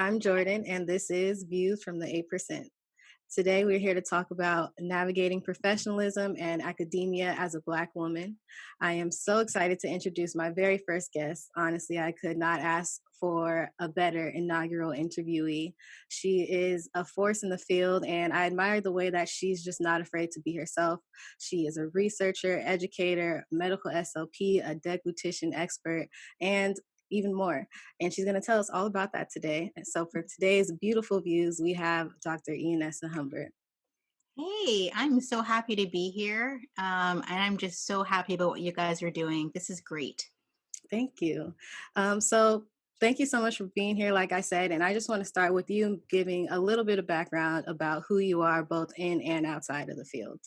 I'm Jordyn, and this is Views from the 8%. Today, we're here to talk about navigating professionalism and academia as a Black woman. I am so excited to introduce my very first guest. Honestly, I could not ask for a better inaugural interviewee. She is a force in the field, and I admire the way that she's just not afraid to be herself. She is a researcher, educator, medical SLP, a deglutition expert, and even more. And she's going to tell us all about that today. And so for today's beautiful views, we have Dr. Ianessa Humbert. Hey, I'm so happy to be here. And I'm just so happy about what you guys are doing. This is great. Thank you. So thank you so much for being here, like I said. And I just want to start with you giving a little bit of background about who you are, both in and outside of the field.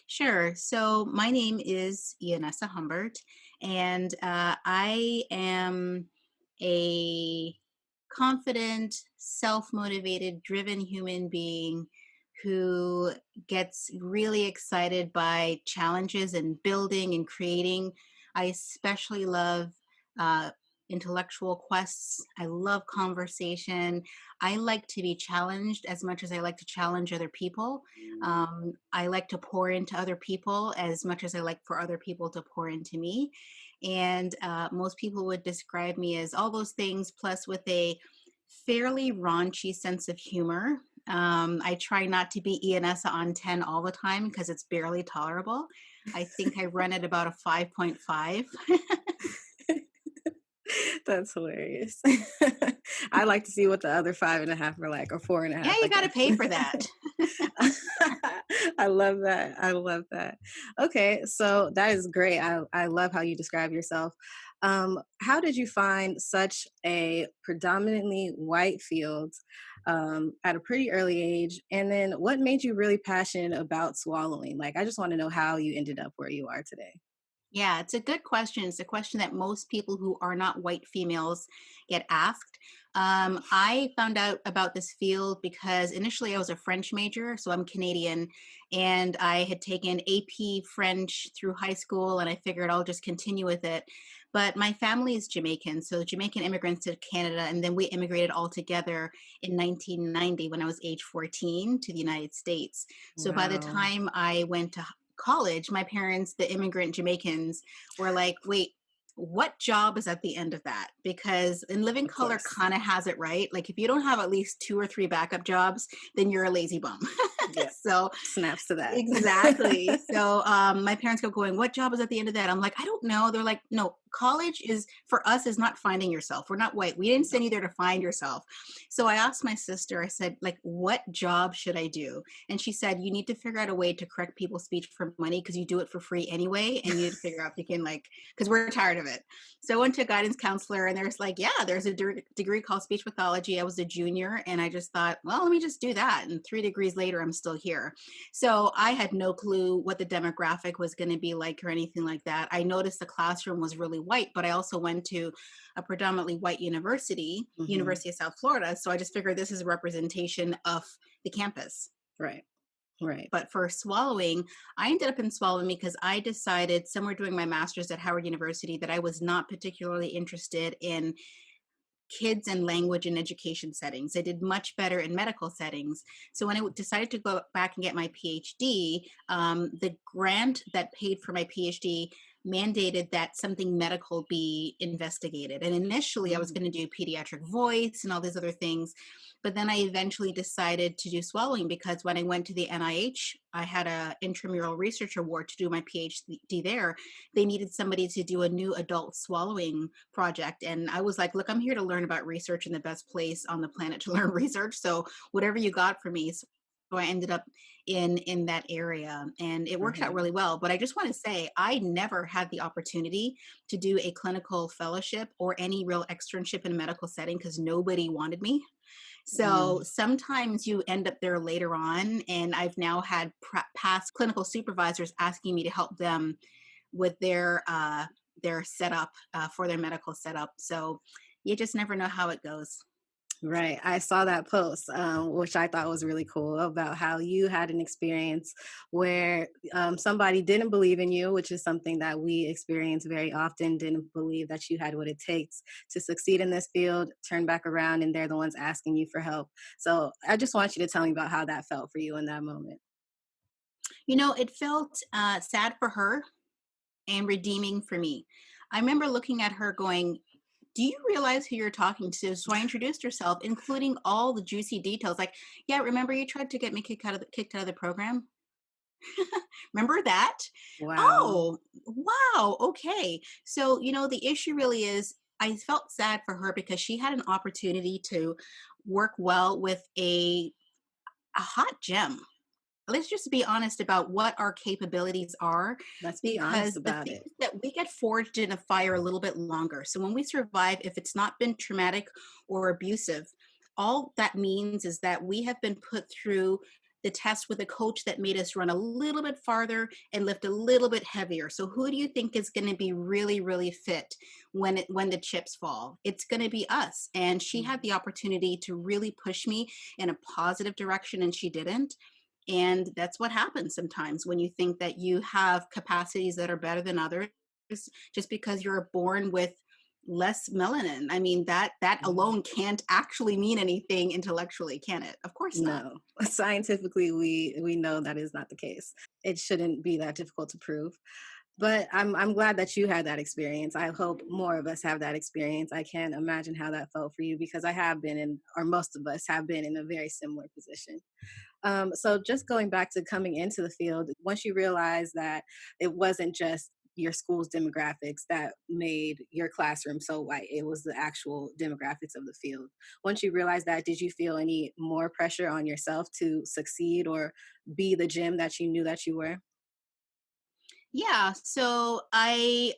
Sure. So my name is Ianessa Humbert, and I am a confident, self-motivated, driven human being who gets really excited by challenges and building and creating. I especially love uh, intellectual quests. I love conversation. I like to be challenged as much as I like to challenge other people. I like to pour into other people as much as I like for other people to pour into me. And most people would describe me as all those things, plus with a fairly raunchy sense of humor. I try not to be Ianessa on 10 all the time because it's barely tolerable. I think I run at about a 5.5. That's hilarious. I like to see what the other 5.5 are like, or four and a Yeah, half, you I got to guess. pay for that. I love that. I love that. Okay, so that is great. I love how you describe yourself. How did you find such a predominantly white field at a pretty early age? And then what made you really passionate about swallowing? Like, I just want to know how you ended up where you are today. Yeah, it's a good question. It's a question that most people who are not white females get asked. I found out about this field because initially I was a French major, so I'm Canadian, and I had taken AP French through high school, and I figured I'll just continue with it. But my family is Jamaican, so Jamaican immigrants to Canada, and then we immigrated all together in 1990 when I was age 14 to the United States. So by the Wow. time I went to college, my parents, the immigrant Jamaicans, were like, wait, what job is at the end of that? Because in living Of color course. kind of has it right. Like if you don't have at least two or three backup jobs, then you're a lazy bum. Yeah. So Snaps to that. exactly. So my parents go going, what job is at the end of that? I'm like, I don't know. They're like, no, college is for us is not finding yourself. We're not white. We didn't send you there to find yourself. So I asked my sister, I said, like, what job should I do? And she said, you need to figure out a way to correct people's speech for money because you do it for free anyway. And you need to figure out if you can like, because we're tired of it. So I went to a guidance counselor and there's like, yeah, there's a degree called speech pathology. I was a junior and I just thought, well, let me just do that. And 3 degrees later, I'm still here. So I had no clue what the demographic was going to be like or anything like that. I noticed the classroom was really white, but I also went to a predominantly white university, Hmm. University of South Florida. So I just figured this is a representation of the campus. Right. Right. But for swallowing, I ended up in swallowing because I decided somewhere doing my master's at Howard University that I was not particularly interested in kids and language and education settings. I did much better in medical settings. So when I decided to go back and get my PhD, the grant that paid for my PhD mandated that something medical be investigated. And initially I was Mm. going to do pediatric voice and all these other things. But then I eventually decided to do swallowing because when I went to the NIH, I had an intramural research award to do my PhD there. They needed somebody to do a new adult swallowing project. And I was like, look, I'm here to learn about research in the best place on the planet to learn research. So whatever you got for me. So I ended up in that area and it worked out Mhm. really well. But I just want to say I never had the opportunity to do a clinical fellowship or any real externship in a medical setting because nobody wanted me. So Mm. sometimes you end up there later on, and I've now had past clinical supervisors asking me to help them with their setup for their medical setup. So you just never know how it goes. Right. I saw that post, which I thought was really cool about how you had an experience where somebody didn't believe in you, which is something that we experience very often, didn't believe that you had what it takes to succeed in this field, turn back around, and they're the ones asking you for help. So I just want you to tell me about how that felt for you in that moment. It felt sad for her and redeeming for me. I remember looking at her going, do you realize who you're talking to? So I introduced herself, including all the juicy details. Like, yeah, remember you tried to get me kicked out of the program? Remember that? Wow. Oh, wow. Okay. So, the issue really is I felt sad for her because she had an opportunity to work well with a hot gem. Let's just be honest about what our capabilities are, Let's be honest because the about things it. that we get forged in a fire a little bit longer. So when we survive, if it's not been traumatic or abusive, all that means is that we have been put through the test with a coach that made us run a little bit farther and lift a little bit heavier. So who do you think is going to be really, really fit when the chips fall? It's going to be us. And she had Mhm. the opportunity to really push me in a positive direction, and she didn't. And that's what happens sometimes when you think that you have capacities that are better than others just because you're born with less melanin. I mean, that Mhm. alone can't actually mean anything intellectually, can it? Of course not. No, scientifically, we know that is not the case. It shouldn't be that difficult to prove. But I'm glad that you had that experience. I hope more of us have that experience. I can't imagine how that felt for you because I have been in, or most of us have been in a very similar position. So just going back to coming into the field, once you realize that it wasn't just your school's demographics that made your classroom so white, it was the actual demographics of the field. Once you realize that, did you feel any more pressure on yourself to succeed or be the gym that you knew that you were? Yeah, so I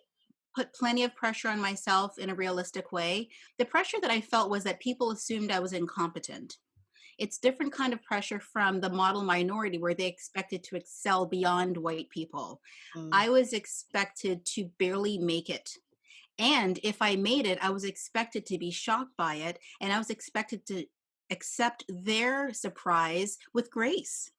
put plenty of pressure on myself in a realistic way. The pressure that I felt was that people assumed I was incompetent. It's different kind of pressure from the model minority where they expected to excel beyond white people. Mm, I was expected to barely make it. And if I made it, I was expected to be shocked by it, and I was expected to accept their surprise with grace,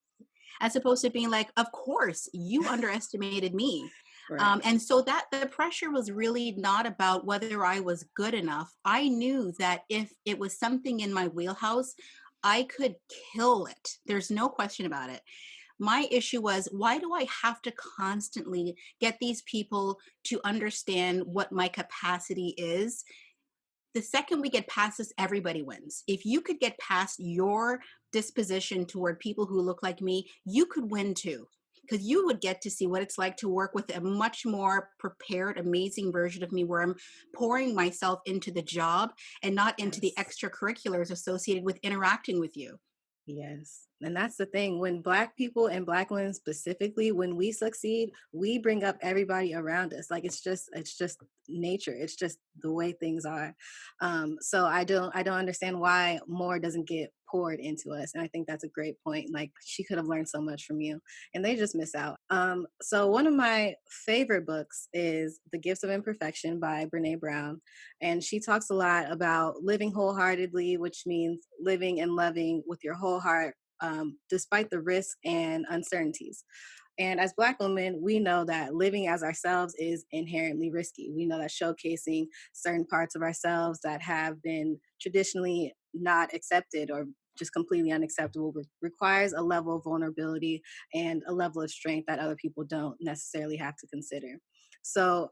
as opposed to being like, of course, you underestimated me. right. And so that the pressure was really not about whether I was good enough. I knew that if it was something in my wheelhouse, I could kill it. There's no question about it. My issue was, why do I have to constantly get these people to understand what my capacity is? The second we get past this, everybody wins. If you could get past your disposition toward people who look like me, you could win too. Because you would get to see what it's like to work with a much more prepared, amazing version of me where I'm pouring myself into the job and not into the Yes. extracurriculars associated with interacting with you. Yes. And that's the thing. When Black people and Black women specifically, when we succeed, we bring up everybody around us. Like it's just nature. It's just the way things are. So I don't understand why more doesn't get poured into us. And I think that's a great point. Like she could have learned so much from you. And they just miss out. So one of my favorite books is The Gifts of Imperfection by Brene Brown. And she talks a lot about living wholeheartedly, which means living and loving with your whole heart, despite the risk and uncertainties. And as Black women, we know that living as ourselves is inherently risky. We know that showcasing certain parts of ourselves that have been traditionally not accepted or just completely unacceptable requires a level of vulnerability and a level of strength that other people don't necessarily have to consider. So,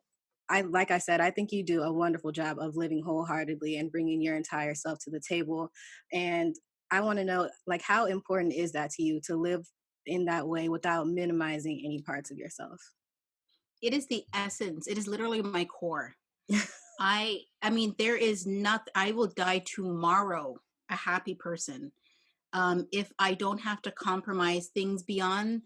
like I said, I think you do a wonderful job of living wholeheartedly and bringing your entire self to the table. And I want to know, like, how important is that to you to live in that way without minimizing any parts of yourself? It is the essence. It is literally my core. I mean, there is nothing. I will die tomorrow a happy person, if I don't have to compromise things beyond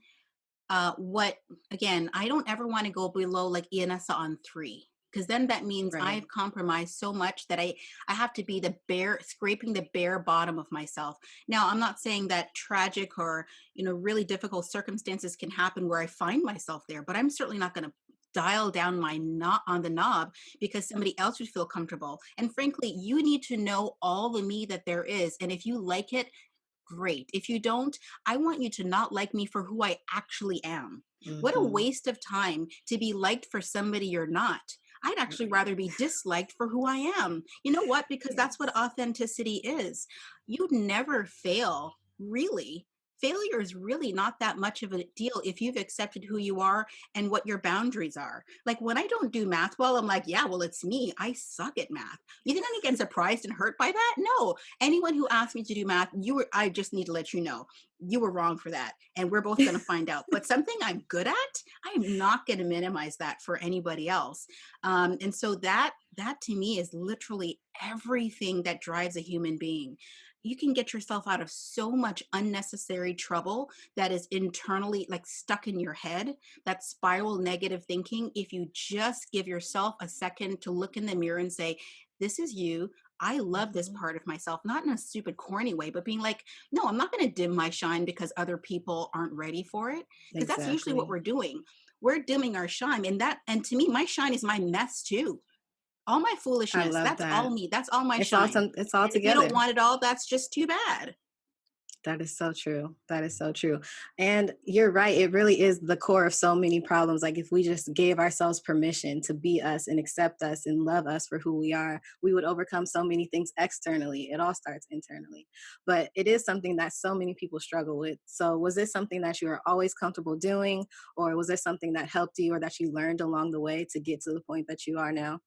what. Again, I don't ever want to go below like Ianessa on 3, because then that means I've Right. compromised so much that I have to be the bare scraping the bare bottom of myself. Now, I'm not saying that tragic or really difficult circumstances can happen where I find myself there, but I'm certainly not going to dial down my knot on the knob because somebody else would feel comfortable. And frankly, you need to know all the me that there is. And if you like it, great. If you don't, I want you to not like me for who I actually am. What a Mm-hmm. waste of time to be liked for somebody you're not. I'd actually Right. rather be disliked for who I am. You know what? Because that's what Yes. authenticity is. You never fail, really. Failure is really not that much of a deal if you've accepted who you are and what your boundaries are. Like when I don't do math well, I'm like, yeah, well, it's me. I suck at math. You think I'm gonna get surprised and hurt by that? No. Anyone who asked me to do math, I just need to let you know you were wrong for that. And we're both going to find out. But something I'm good at, I'm not going to minimize that for anybody else. And so that to me is literally everything that drives a human being. You can get yourself out of so much unnecessary trouble that is internally like stuck in your head, that spiral negative thinking, if you just give yourself a second to look in the mirror and say, this is you. I love this Mhm. part of myself, not in a stupid, corny way, but being like, no, I'm not going to dim my shine because other people aren't ready for it. Because that's usually what Exactly. we're doing. We're dimming our shine. And to me, my shine is my mess too. All my I foolishness, love that's all that. me. That's all my It's all shine. it's all And if you don't together. want it all, that's just too bad. That is so true. That is so true. And you're right. It really is the core of so many problems. Like if we just gave ourselves permission to be us and accept us and love us for who we are, we would overcome so many things externally. It all starts internally. But it is something that so many people struggle with. So was this something that you were always comfortable doing, or was there something that helped you or that you learned along the way to get to the point that you are now?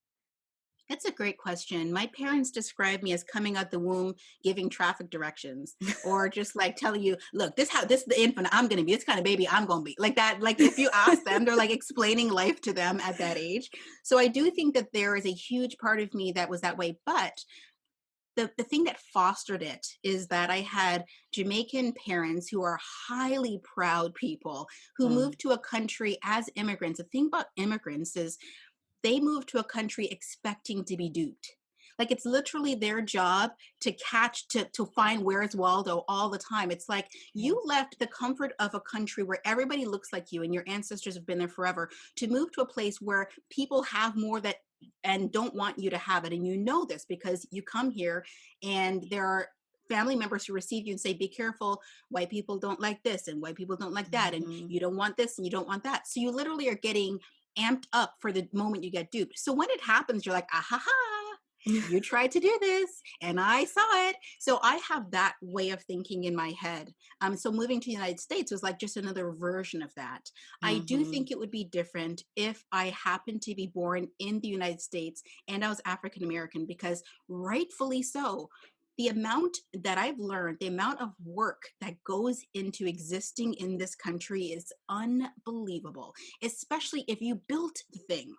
That's a great question. My parents described me as coming out the womb giving traffic directions, or just like telling you, look, this is the infant I'm gonna be, this kind of baby I'm gonna be. Like that, like if you ask them, they're like explaining life to them at that age. So I do think that there is a huge part of me that was that way. But the thing that fostered it is that I had Jamaican parents who are highly proud people who Mm, moved to a country as immigrants. The thing about immigrants is they move to a country expecting to be duped. Like it's literally their job to catch to find where's Waldo all the time. It's like you yes. left the comfort of a country where everybody looks like you and your ancestors have been there forever to move to a place where people have more that and don't want you to have it. And you know this because you come here and there are family members who receive you and say, be careful, white people don't like this and white people don't like that. And Mhm. you don't want this and you don't want that. So you literally are getting amped up for the moment you get duped. So when it happens, you're like, ah ha ha, you tried to do this and I saw it. So I have that way of thinking in my head. So moving to the United States was like just another version of that. I do Mhm. think it would be different if I happened to be born in the United States and I was African American, because rightfully so, the amount that I've learned, the amount of work that goes into existing in this country is unbelievable, especially if you built the thing.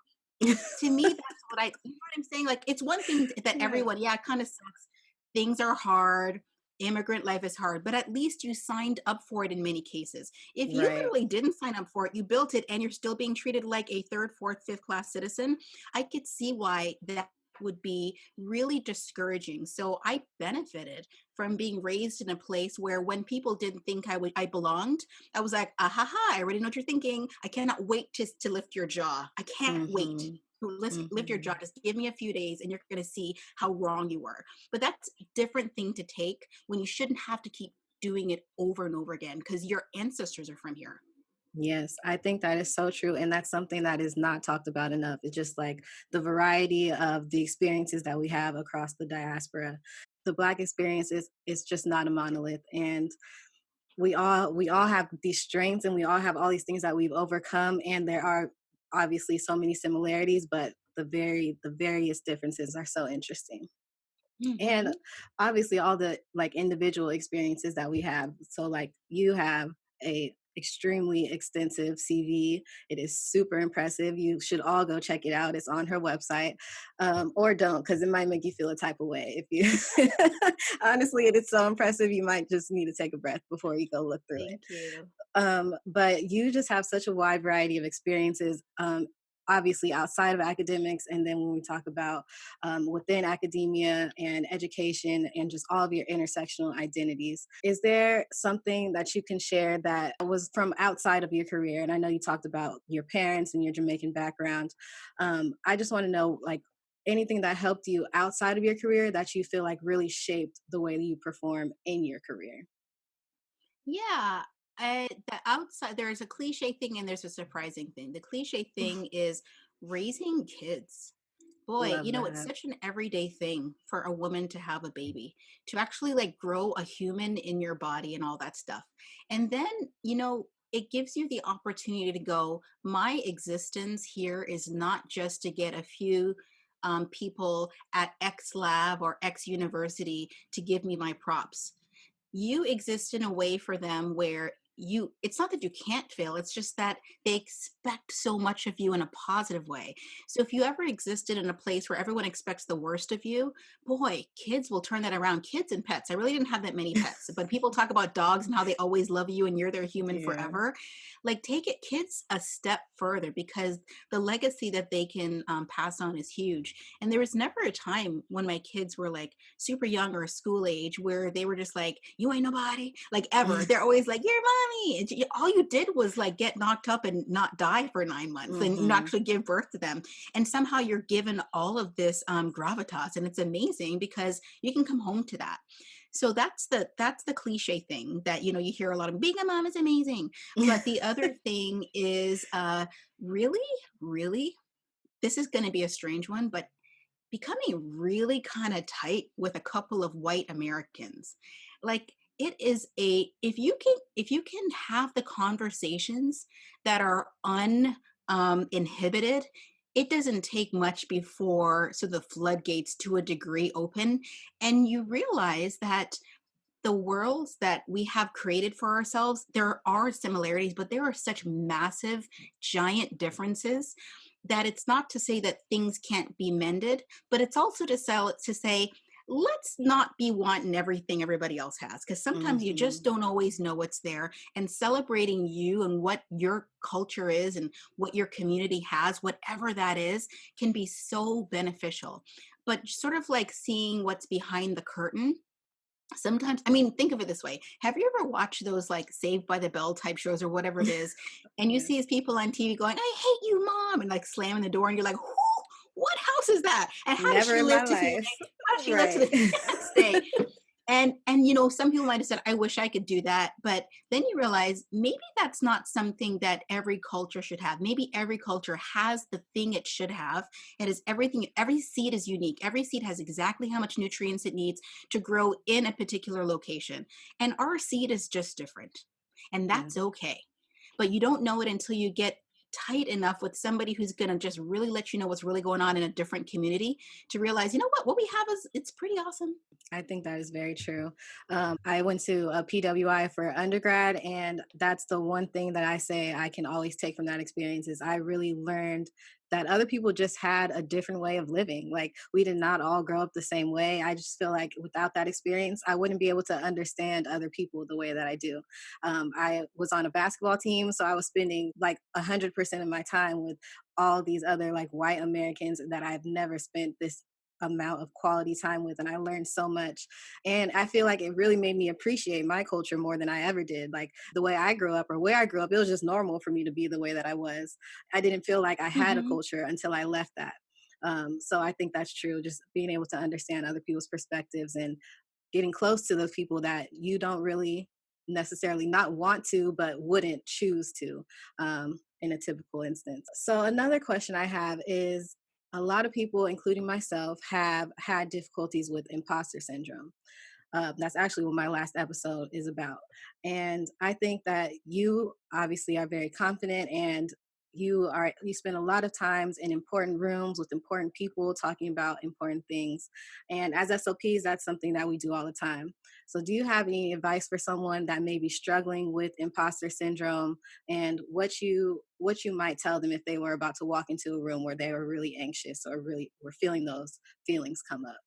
To me, that's what you know what I'm saying? Like, it's one thing that Right. everyone, yeah, it kind of sucks. Things are hard. Immigrant life is hard, but at least you signed up for it in many cases. If you Right. literally didn't sign up for it, you built it and you're still being treated like a third, fourth, fifth class citizen, I could see why that would be really discouraging. So I benefited from being raised in a place where when people didn't think I belonged, I was like, ah ha ha, I already know what you're thinking. I cannot wait to lift your jaw. I can't wait Mhm. to lift your jaw. Mhm. Just give me a few days and you're going to see how wrong you were. But that's a different thing to take when you shouldn't have to keep doing it over and over again because your ancestors are from here. Yes, I think that is so true. And that's something that is not talked about enough. It's just like the variety of the experiences that we have across the diaspora. The Black experience is just not a monolith. And we all have these strengths and we all have all these things that we've overcome. And there are obviously so many similarities, but the various differences are so interesting. And Hmm. obviously all the like individual experiences that we have. So like you have a extremely extensive CV. It is super impressive. You should all go check it out. It's on her website, or don't, because it might make you feel a type of way. If you honestly, it is so impressive. You might just need to take a breath before you go look through it. Thank you. But you just have such a wide variety of experiences. obviously outside of academics, and then when we talk about within academia and education and just all of your intersectional identities. Is there something that you can share that was from outside of your career? And I know you talked about your parents and your Jamaican background. I just want to know, like, anything that helped you outside of your career that you feel like really shaped the way that you perform in your career. Yeah, the outside there's a cliche thing and there's a surprising thing. The cliche thing is raising kids. Boy, Love it's that. such an everyday thing for a woman to have a baby, to actually like grow a human in your body and all that stuff. And then, it gives you the opportunity to go, my existence here is not just to get a few people at X lab or X university to give me my props. You exist in a way for them where it's not that you can't fail, it's just that they expect so much of you in a positive way. So if you ever existed in a place where everyone expects the worst of you, boy, kids will turn that around. Kids and pets, I really didn't have that many pets, but people talk about dogs and how they always love you and you're their human Yeah. forever. Like, take it kids a step further, because the legacy that they can pass on is huge. And there was never a time when my kids were like super young or school age where they were just like, you ain't nobody, like, ever. They're always like, you're mommy. And all you did was like get knocked up and not die for 9 months and Hmm. actually give birth to them. And somehow you're given all of this gravitas. And it's amazing because you can come home to that. So that's the cliche thing that you hear a lot of, being a mom is amazing. But the other thing is really, really, this is going to be a strange one, but becoming really kind of tight with a couple of white Americans. Like, it is a if you can have the conversations that are uninhibited, it doesn't take much before so the floodgates to a degree open, and you realize that the worlds that we have created for ourselves, there are similarities, but there are such massive, giant differences that it's not to say that things can't be mended, but it's also to say, let's not be wanting everything everybody else has, because sometimes you just Hmm. don't always know what's there. And celebrating you and what your culture is and what your community has, whatever that is, can be so beneficial. But sort of like seeing what's behind the curtain. Sometimes, I mean, think of it this way. Have you ever watched those like Saved by the Bell type shows or whatever it is? And you Yeah. see these people on TV going, I hate you, mom, and like slamming the door, and you're like, who? What house is that? And how does Never she in my live to see life. how does she live to Right. the next day? And some people might have said, I wish I could do that. But then you realize maybe that's not something that every culture should have. Maybe every culture has the thing it should have. It is everything. Every seed is unique. Every seed has exactly how much nutrients it needs to grow in a particular location. And our seed is just different. And Yeah. that's okay. But you don't know it until you get tight enough with somebody who's going to just really let you know what's really going on in a different community, to realize, what we have is, it's pretty awesome. I think that is very true. I went to a PWI for undergrad, and that's the one thing that I say I can always take from that experience is I really learned that other people just had a different way of living. Like, we did not all grow up the same way. I just feel like without that experience, I wouldn't be able to understand other people the way that I do. I was on a basketball team, so I was spending like 100% of my time with all these other like white Americans that I've never spent this amount of quality time with, and I learned so much. And I feel like it really made me appreciate my culture more than I ever did. Like, the way I grew up or where I grew up, it was just normal for me to be the way that I was. I didn't feel like I had a Hmm. culture until I left that. So I think that's true, just being able to understand other people's perspectives and getting close to those people that you don't really necessarily not want to but wouldn't choose to, in a typical instance. So another question I have is, a lot of people, including myself, have had difficulties with imposter syndrome. That's actually what my last episode is about. And I think that you obviously are very confident, and you spend a lot of times in important rooms with important people talking about important things. And as SOPs, that's something that we do all the time. So do you have any advice for someone that may be struggling with imposter syndrome, and what you might tell them if they were about to walk into a room where they were really anxious or really were feeling those feelings come up?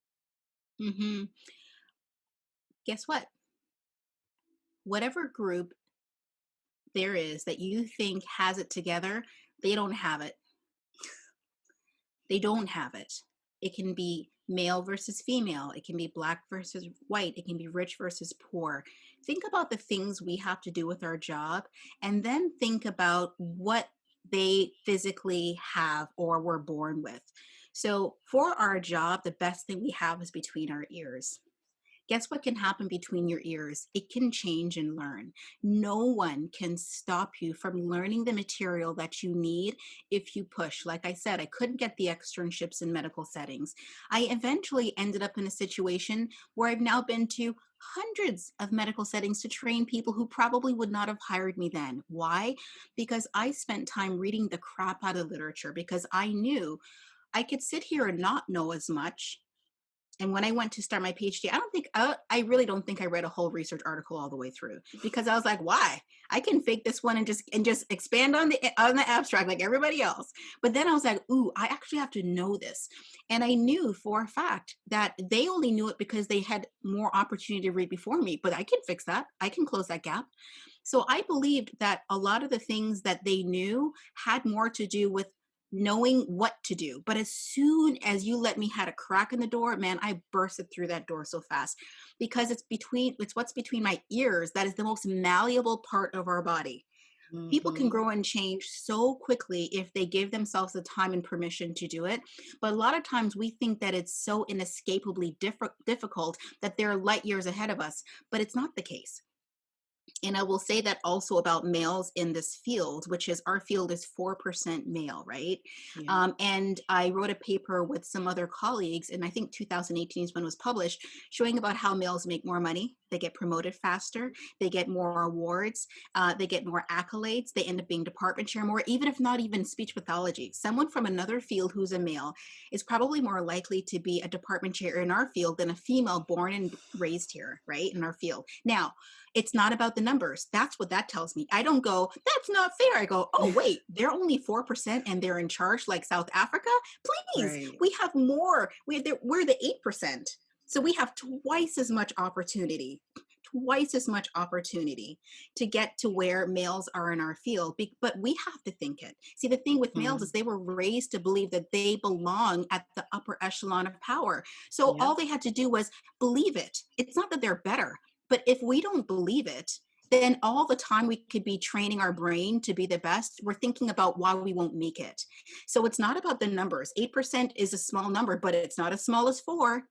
Hmm. Guess what? Whatever group there is that you think has it together, they don't have it. They don't have it. It can be male versus female. It can be black versus white. It can be rich versus poor. Think about the things we have to do with our job, and then think about what they physically have or were born with. So, for our job, the best thing we have is between our ears. Guess what can happen between your ears? It can change and learn. No one can stop you from learning the material that you need if you push. Like I said, I couldn't get the externships in medical settings. I eventually ended up in a situation where I've now been to hundreds of medical settings to train people who probably would not have hired me then. Why? Because I spent time reading the crap out of literature because I knew I could sit here and not know as much. And when I went to start my PhD, I really don't think I read a whole research article all the way through, because I was like, why? I can fake this one and just expand on the abstract like everybody else. But then I was like, ooh, I actually have to know this. And I knew for a fact that they only knew it because they had more opportunity to read before me. But I can fix that. I can close that gap. So I believed that a lot of the things that they knew had more to do with knowing what to do. But as soon as you let me had a crack in the door, man, I bursted through that door so fast, because it's what's between my ears that is the most malleable part of our body. People can Hmm. grow and change so quickly if they give themselves the time and permission to do it. But a lot of times we think that it's so inescapably difficult that they're light years ahead of us, but it's not the case. And I will say that also about males in this field, which is our field is 4% male, right? Yeah. And I wrote a paper with some other colleagues, and I think 2018 is when it was published, showing about how males make more money, they get promoted faster, they get more awards, they get more accolades, they end up being department chair more, even if not even speech pathology. Someone from another field who's a male is probably more likely to be a department chair in our field than a female born and raised here, right? In our field. Now, it's not about the numbers. That's what that tells me. I don't go, that's not fair. I go, oh, wait, they're only 4% and they're in charge like South Africa? Please, Right. we have more. We're the 8%. So we have twice as much opportunity to get to where males are in our field. But we have to think it. See, the thing with males is Hmm. they were raised to believe that they belong at the upper echelon of power. So Yep. all they had to do was believe it. It's not that they're better, but if we don't believe it, then all the time we could be training our brain to be the best, we're thinking about why we won't make it. So it's not about the numbers. 8% is a small number, but it's not as small as 4,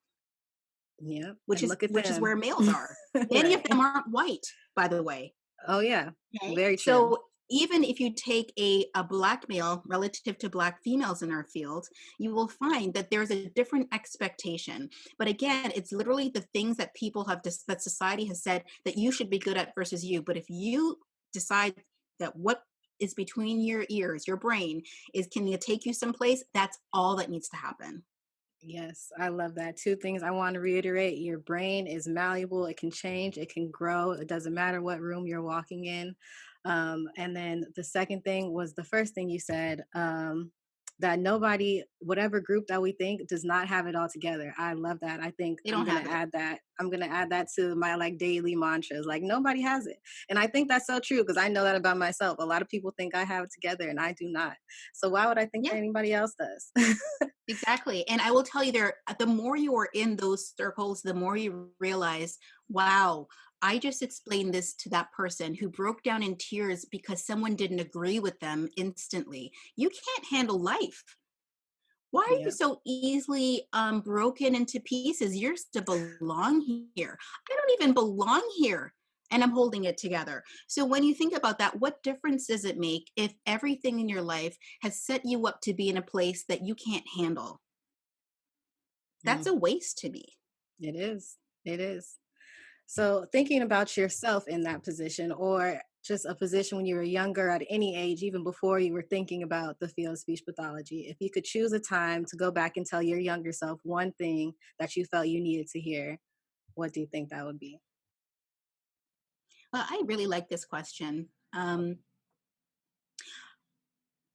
Yep. which And is look at which is them. where males are. Many of them Right. aren't white, by the way. Oh, yeah. Okay. Very true. So even if you take a black male relative to black females in our field, you will find that there's a different expectation. But again, it's literally the things that that society has said that you should be good at versus you. But if you decide that what is between your ears, your brain, is can it take you someplace, that's all that needs to happen. Yes, I love that. Two things I want to reiterate: your brain is malleable, it can change, it can grow, it doesn't matter what room you're walking in. And then the second thing was the first thing you said, that nobody, whatever group that we think, does not have it all together. I love that. I think They I'm don't gonna have it. add that. I'm gonna add that to my like daily mantras. Like nobody has it, and I think that's so true because I know that about myself. A lot of people think I have it together, and I do not. So why would I think that Yeah. anybody else does? Exactly. And I will tell you, the more you are in those circles, the more you realize, wow, I just explained this to that person who broke down in tears because someone didn't agree with them instantly. You can't handle life. Why are you Yeah. so easily broken into pieces? You're to belong here. I don't even belong here. And I'm holding it together. So when you think about that, what difference does it make if everything in your life has set you up to be in a place that you can't handle? That's Mm, a waste to me. it is. It is. So, thinking about yourself in that position, or just a position when you were younger at any age, even before you were thinking about the field of speech pathology, if you could choose a time to go back and tell your younger self one thing that you felt you needed to hear, what do you think that would be? Well, I really like this question. The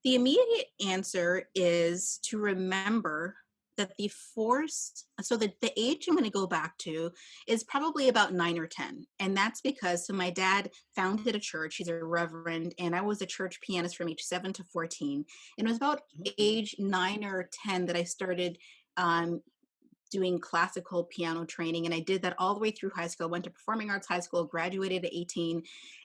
immediate answer is to remember that the force, so the age I'm going to go back to is probably about 9 or 10. And that's because, so my dad founded a church, he's a reverend, and I was a church pianist from age 7 to 14. And it was about Mhm. age 9 or 10 that I started um, doing classical piano training. And I did that all the way through high school. Went to performing arts high school, graduated at 18.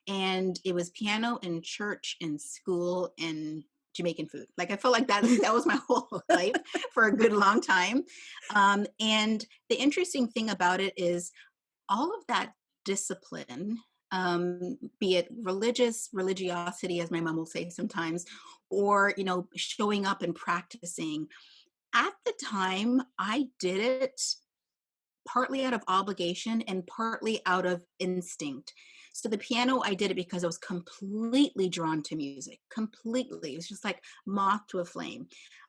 And it was piano in church and school and Jamaican food. Like I felt like that that was my whole life for a good long time. And the interesting thing about it is all of that discipline, be it religiosity, as my mom will say sometimes, or showing up and practicing. At the time, I did it partly out of obligation and partly out of instinct. So the piano, I did it because I was completely drawn to music, completely. It was just like moth to a flame.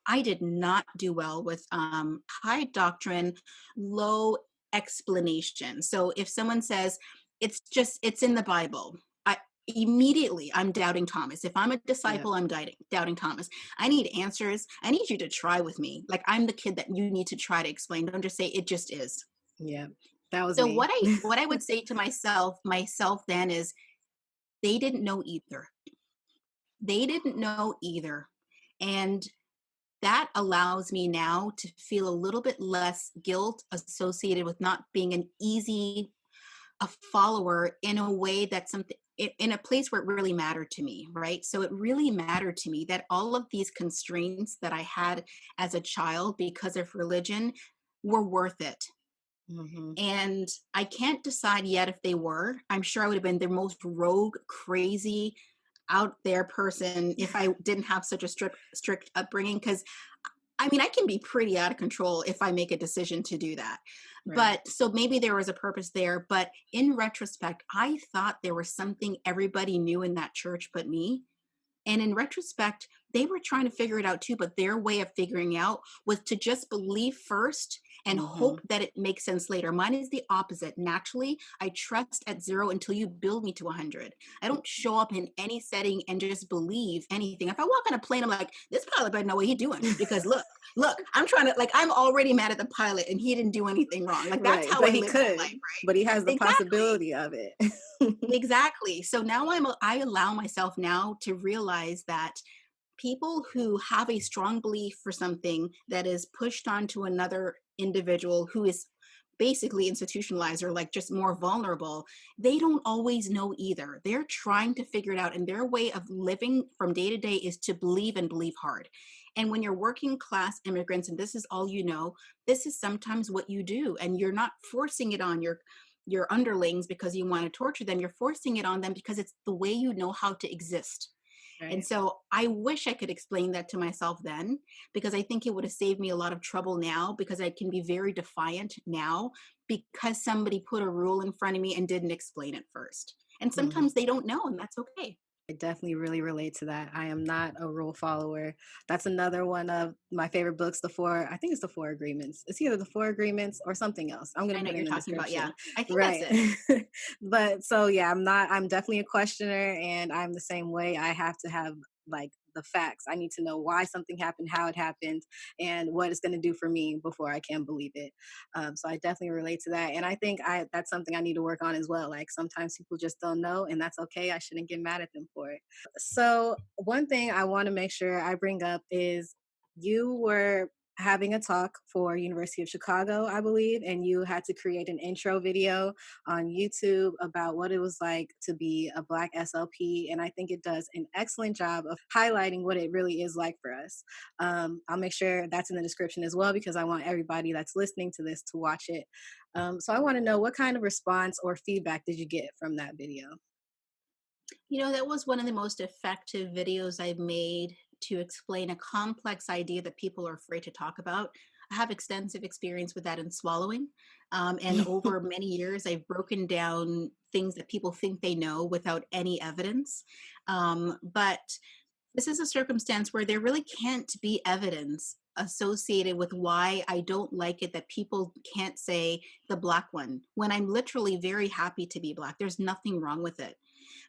I did not do well with high doctrine, low explanation. So if someone says, it's in the Bible, I immediately I'm doubting Thomas. If I'm a Yep. disciple, I'm doubting Thomas. I need answers. I need you to try with me. Like I'm the kid that you need to try to explain. Don't just say it just is. Yep. That was So me. what I would say to myself then is they didn't know either. They didn't know either. And that allows me now to feel a little bit less guilt associated with not being an easy a follower in a way that's something in a place where it really mattered to me, right? So it really mattered to me that all of these constraints that I had as a child because of religion were worth it. Mhm. And I can't decide yet if they were. I'm sure I would have been the most rogue, crazy, out there person if I didn't have such a strict upbringing. Because I mean, I can be pretty out of control if I make a decision to do that. Right. But so maybe there was a purpose there. But in retrospect, I thought there was something everybody knew in that church but me. And in retrospect, they were trying to figure it out too, but their way of figuring out was to just believe first and hope Mhm. that it makes sense later. Mine is the opposite. Naturally, I trust at 0 until you build me to 100. I don't show up in any setting and just believe anything. If I walk on a plane, I'm like, this pilot better know what he's doing because look, I'm trying to, like, I'm already mad at the pilot and he didn't do anything wrong. Like, that's Right, how but I he live my life, could, right? but he has the Exactly. possibility of it. Exactly. So now I allow myself now to realize that people who have a strong belief for something that is pushed onto another individual who is basically institutionalized or like just more vulnerable, they don't always know either. They're trying to figure it out, and their way of living from day to day is to believe and believe hard. And when you're working class immigrants and this is all you know, this is sometimes what you do, and you're not forcing it on your underlings because you want to torture them. You're forcing it on them because it's the way you know how to exist. And Right. so I wish I could explain that to myself then, because I think it would have saved me a lot of trouble now, because I can be very defiant now because somebody put a rule in front of me and didn't explain it first. And Mhm. sometimes they don't know, and that's okay. I definitely really relate to that. I am not a rule follower. That's another one of my favorite books, I think it's the Four Agreements. It's either the Four Agreements or something else. I'm going I to know put what it you're in the talking about. Yeah, description. I think that's Right. it. But so, yeah, I'm definitely a questioner and I'm the same way. I have to have like the facts. I need to know why something happened, how it happened, and what it's going to do for me before I can believe it. So I definitely relate to that. And I think that's something I need to work on as well. Like sometimes people just don't know, and that's okay. I shouldn't get mad at them for it. So, one thing I want to make sure I bring up is you were having a talk for University of Chicago, I believe, and you had to create an intro video on YouTube about what it was like to be a Black SLP. And I think it does an excellent job of highlighting what it really is like for us. I'll make sure that's in the description as well because I want everybody that's listening to this to watch it. So I want to know what kind of response or feedback did you get from that video? That was one of the most effective videos I've made to explain a complex idea that people are afraid to talk about. I have extensive experience with that in swallowing. And over many years, I've broken down things that people think they know without any evidence. But this is a circumstance where there really can't be evidence associated with why I don't like it that people can't say the Black one when I'm literally very happy to be Black. There's nothing wrong with it,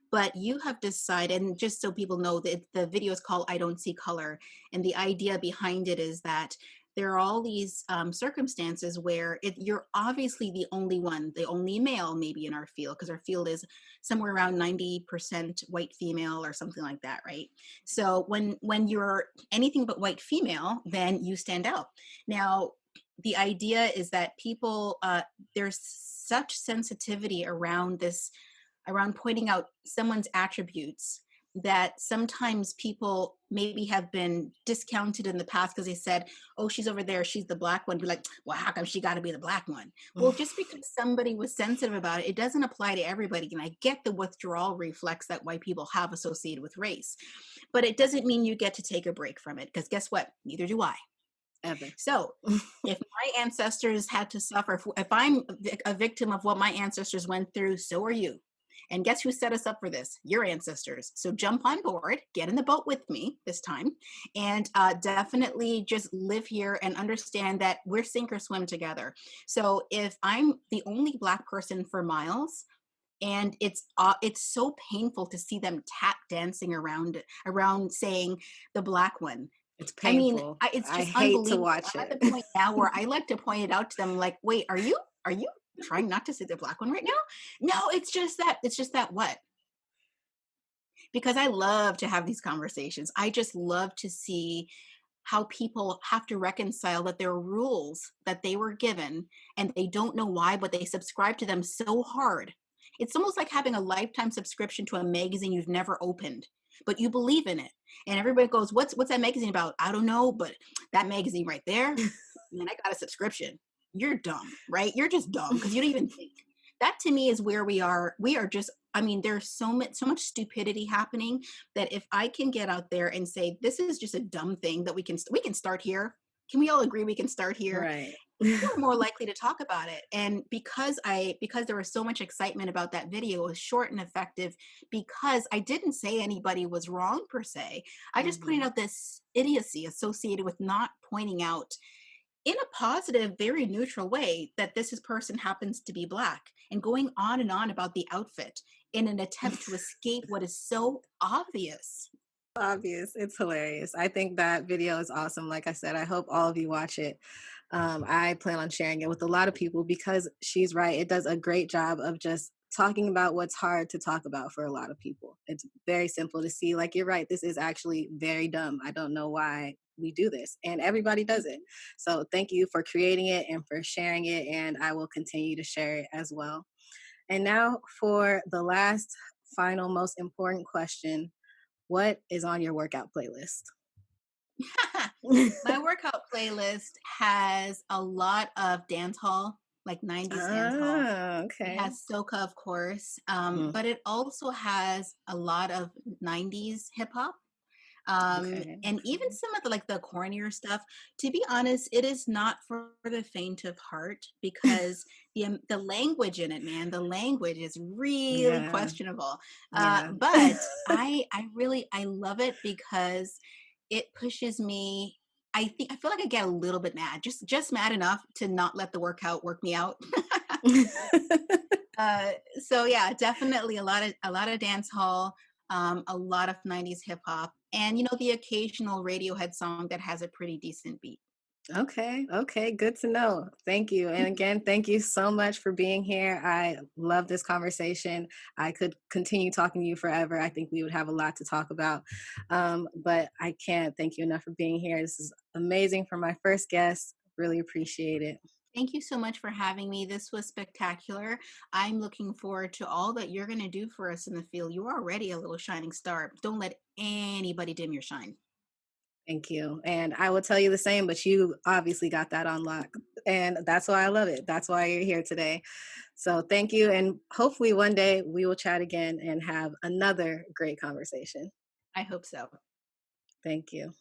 but you have decided, and just so people know that the video is called I Don't See Color, and the idea behind it is that there are all these circumstances where you're obviously the only one, the only male maybe in our field, because our field is somewhere around 90% white female or something like that, right? So when you're anything but white female, then you stand out. Now, the idea is that people, there's such sensitivity around this, around pointing out someone's attributes, that sometimes people maybe have been discounted in the past because they said, oh, she's over there, she's the black one. Be like, well, how come she got to be the black one? Well, just because somebody was sensitive about it, it doesn't apply to everybody. And I get the withdrawal reflex that white people have associated with race, but it doesn't mean you get to take a break from it, because guess what? Neither do I. Ever. So if my ancestors had to suffer, if I'm a victim of what my ancestors went through, so are you. And guess who set us up for this? Your ancestors. So jump on board, get in the boat with me this time, and definitely just live here and understand that we're sink or swim together. So if I'm the only Black person for miles, and it's so painful to see them tap dancing around saying the Black one. It's I mean, painful. it's I just hate to unbelievable. watch I'm at it. the point now where I like to point it out to them, like, wait, are you trying not to say the Black one right now? No, it's just that what? Because I love to have these conversations. I just love to see how people have to reconcile that there are rules that they were given and they don't know why, but they subscribe to them so hard. It's almost like having a lifetime subscription to a magazine you've never opened, but you believe in it. And everybody goes, what's that magazine about? I don't know, but that magazine right there, man, I got a subscription. You're dumb, right? You're just dumb because you don't even think. That to me is where we are. We are just, I mean, there's so much stupidity happening, that if I can get out there and say this is just a dumb thing, that we can start here. Can we all agree we can start here? Right. We're more likely to talk about it. And because there was so much excitement about that video, it was short and effective, because I didn't say anybody was wrong per se. I just pointed Mhm. out this idiocy associated with not pointing out in a positive, very neutral way that person happens to be Black, and going on and on about the outfit in an attempt to escape what is so obvious. Obvious. It's hilarious. I think that video is awesome. Like I said, I hope all of you watch it. I plan on sharing it with a lot of people because she's right. It does a great job of just talking about what's hard to talk about for a lot of people. It's very simple to see, like, you're right. This is actually very dumb. I don't know why we do this. And everybody does it. So thank you for creating it and for sharing it. And I will continue to share it as well. And now for the last, final, most important question. What is on your workout playlist? My workout playlist has a lot of dance hall, like 90s dance hall. It Okay. has soca, of course, Mhm. but it also has a lot of 90s hip hop. Okay, And even okay. some of the cornier stuff. To be honest, it is not for the faint of heart, because the language in it, man, the language is really Yeah, questionable. yeah. But I love it because it pushes me. I feel like I get a little bit mad, just mad enough to not let the workout work me out. So yeah, definitely a lot of dance hall, a lot of 90s hip hop, and the occasional Radiohead song that has a pretty decent beat. Okay, okay, good to know. Thank you. And again, thank you so much for being here. I love this conversation. I could continue talking to you forever. I think we would have a lot to talk about. But I can't thank you enough for being here. This is amazing for my first guest. Really appreciate it. Thank you so much for having me. This was spectacular. I'm looking forward to all that you're going to do for us in the field. You're already a little shining star. Don't let anybody dim your shine. Thank you. And I will tell you the same, but you obviously got that on lock. And that's why I love it. That's why you're here today. So thank you. And hopefully one day we will chat again and have another great conversation. I hope so. Thank you.